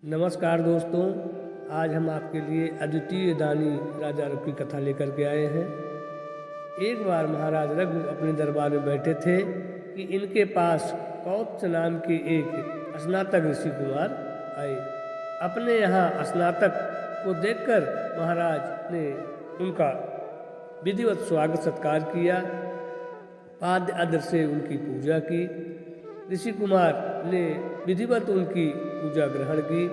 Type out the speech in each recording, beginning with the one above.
नमस्कार दोस्तों, आज हम आपके लिए अद्वितीय दानी राजा रघु की कथा लेकर के आए हैं। एक बार महाराज रघु अपने दरबार में बैठे थे कि इनके पास कौत्स नाम के एक स्नातक ऋषि कुमार आए। अपने यहाँ स्नातक को देखकर महाराज ने उनका विधिवत स्वागत सत्कार किया, पाद्य आदर से उनकी पूजा की। ऋषि कुमार ने विधिवत उनकी पूजा ग्रहण की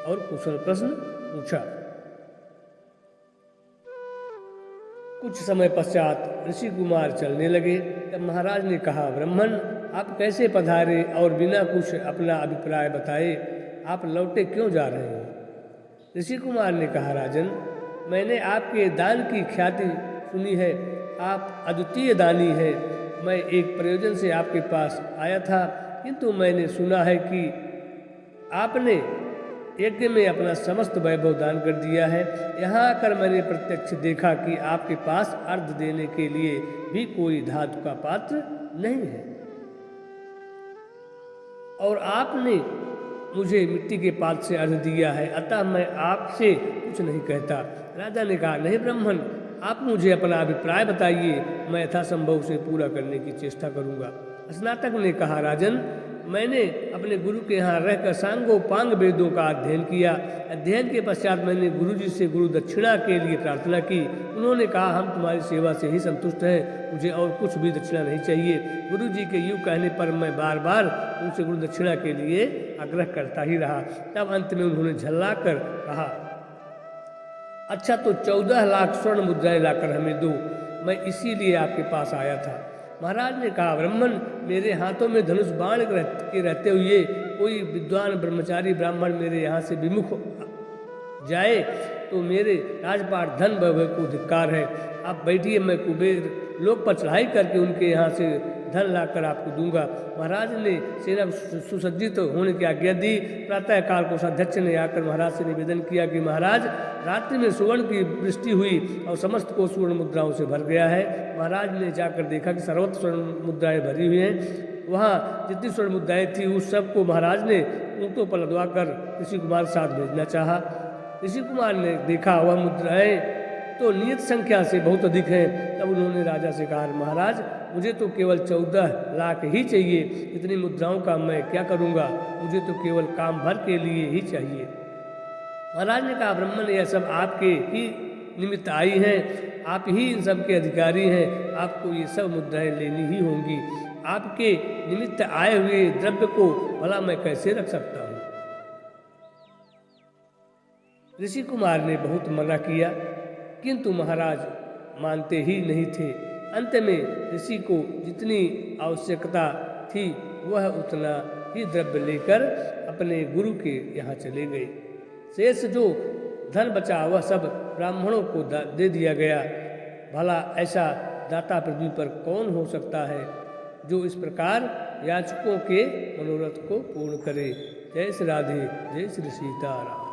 और कुशल प्रश्न पूछा। कुछ समय पश्चात ऋषि कुमार चलने लगे। तब महाराज ने कहा, ब्राह्मण, आप कैसे पधारे और बिना कुछ अपना अभिप्राय बताए आप लौटे क्यों जा रहे हैं? ऋषि कुमार ने कहा, राजन, मैंने आपके दान की ख्याति सुनी है, आप अद्वितीय दानी हैं। मैं एक प्रयोजन से आपके पास आया था, किंतु मैंने सुना है कि आपने यज्ञ में अपना समस्त वैभव दान कर दिया है। यहाँ आकर मैंने प्रत्यक्ष देखा कि आपके पास अर्घ देने के लिए भी कोई धातु का पात्र नहीं है और आपने मुझे मिट्टी के पात्र से अर्घ दिया है, अतः मैं आपसे कुछ नहीं कहता। राजा ने कहा, नहीं ब्राह्मण, आप मुझे अपना अभिप्राय बताइए, मैं यथासंभव उसे पूरा करने की चेष्टा करूंगा। स्नातक ने कहा, राजन, मैंने अपने गुरु के यहाँ रहकर सांगोपांग वेदों का अध्ययन किया। अध्ययन के पश्चात मैंने गुरु जी से गुरु दक्षिणा के लिए प्रार्थना की। उन्होंने कहा, हम तुम्हारी सेवा से ही संतुष्ट हैं, मुझे और कुछ भी दक्षिणा नहीं चाहिए। गुरु जी के यूँ कहने पर मैं बार बार उनसे गुरु दक्षिणा के लिए आग्रह करता ही रहा। तब अंत में उन्होंने झल्ला कर कहा, अच्छा तो 14 लाख स्वर्ण मुद्राएं लाकर हमें दो, मैं इसीलिए आपके पास आया था। महाराज ने कहा, ब्राह्मण, मेरे हाथों में धनुष बाण के रहते हुए कोई विद्वान ब्रह्मचारी ब्राह्मण मेरे यहाँ से विमुख जाए तो मेरे राजपाट धन वैभव को धिक्कार है। आप बैठिए, मैं कुबेर लोक पर चढ़ाई करके उनके यहाँ से धन लाकर आपको दूंगा। महाराज ने सेना सुसज्जित होने की आज्ञा दी। प्रातः काल कोषाध्यक्ष ने आकर महाराज से निवेदन किया कि महाराज, रात्रि में सुवर्ण की वृष्टि हुई और समस्त को स्वर्ण मुद्राओं से भर गया है। महाराज ने जाकर देखा कि सर्वत्र स्वर्ण मुद्राएं भरी हुई हैं। वहाँ जितनी स्वर्ण मुद्राएं थी उस सब को महाराज ने ऊँटों पर लदवा कर ऋषि कुमार के साथ भेजना चाहा। ऋषि कुमार ने देखा वह मुद्राएं तो नियत संख्या से बहुत अधिक हैं। तब उन्होंने राजा से कहा, महाराज, मुझे तो केवल 14 लाख ही चाहिए, इतनी मुद्राओं का मैं क्या करूँगा, मुझे तो केवल काम भर के लिए ही चाहिए। महाराज ने कहा, ब्राह्मण, यह सब आपके ही निमित्त आई हैं, आप ही इन सब के अधिकारी हैं, आपको ये सब मुद्राएं लेनी ही होंगी। आपके निमित्त आए हुए द्रव्य को भला मैं कैसे रख सकता हूँ? ऋषि कुमार ने बहुत मना किया, किंतु महाराज मानते ही नहीं थे। अंत में ऋषि को जितनी आवश्यकता थी वह उतना ही द्रव्य लेकर अपने गुरु के यहाँ चले गए। शेष जो धन बचा वह सब ब्राह्मणों को दे दिया गया। भला ऐसा दाता पृथ्वी पर कौन हो सकता है जो इस प्रकार याचकों के मनोरथ को पूर्ण करे। जय श्री राधे, जय श्री सीताराम।